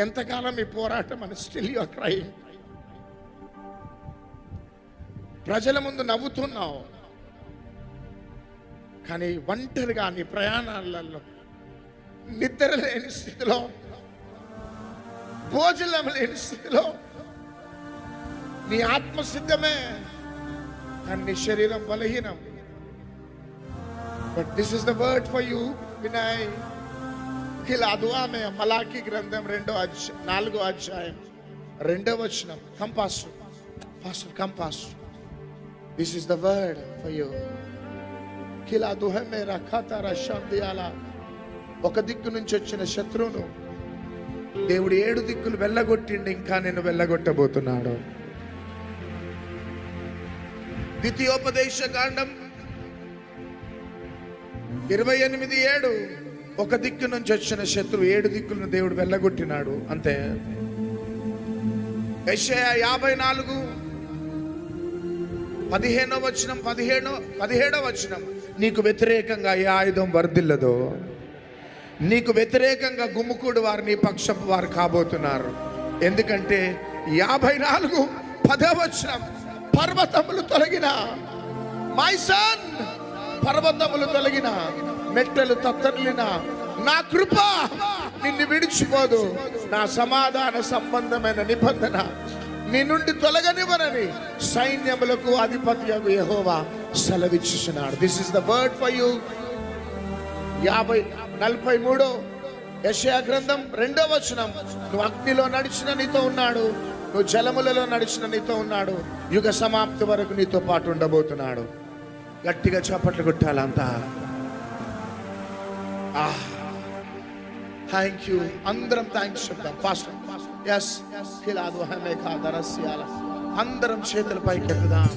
ఎంతకాలం ఈ పోరాటం అని స్టిల్ యు ఆర్ క్రైయింగ్. ప్రజల ముందు నవ్వుతున్నావు, కానీ ఒంటరిగా నీ ప్రయాణాలలో నిద్ర లేని స్థితిలో, భోజనం లేని స్థితిలో, నీ ఆత్మ సిద్ధమే కానీ నీ శరీరం బలహీనం. But this is the word for you Vinay. ఇలా దుఆమే మలాకి గ్రంథం 4వ అధ్యాయం 2వ వచనం. Come pastor, come pastor. This is the word for you. కిలా దుహమే రఖాతారా శాంతియాలా. ఒక దిక్కు నుంచి వచ్చిన శత్రువును దేవుడు 7 దిక్కులు వెళ్ళగొట్టిండి, ఇంకా నేను వెళ్ళగొట్టబోతున్నాడు. ద్వితీయోపదేశ కాండం 28:7. ఒక దిక్కు నుంచి వచ్చిన శత్రువు 7 దిక్కులను దేవుడు వెళ్ళగొట్టినాడు. అంతే. యెషయా 54:15 వచనం, 17వ వచనం. నీకు వ్యతిరేకంగా ఏ ఆయుధం వర్ధిల్లదో, నీకు వ్యతిరేకంగా గుమ్ముకూడు వారు నీ పక్షపు వారు కాబోతున్నారు. ఎందుకంటే 54:10వ వచనం. పర్వతములు తొలగిన, మై సన్, పర్వతములు తొలగిన, మెట్టలు తత్తర్లిన, నా కృప నిన్ను విడిచిపోదు, నా సమాధాన సంబంధమైన నిబంధన నీ నుండి తొలగనివ్వనని సైన్యములకు అధిపతియగు యెహోవా సెలవిచ్చుచున్నాడు. This is the word for you. 43 యెషయా గ్రంథం 2వ వచనం. నువ్వు అగ్నిలో నడిచిన నీతో ఉన్నాడు, నువ్వు జలములలో నడిచిన నీతో ఉన్నాడు, యుగ సమాప్తి వరకు నీతో పాటు ఉండబోతున్నాడు. గట్టిగా చప్పట్లు కొట్టాలంతా. Thank you. అందరం థ్యాంక్స్ చెప్తాం. పాస్టర్ అందరం చేతుల పైకి ఎత్తుదాం.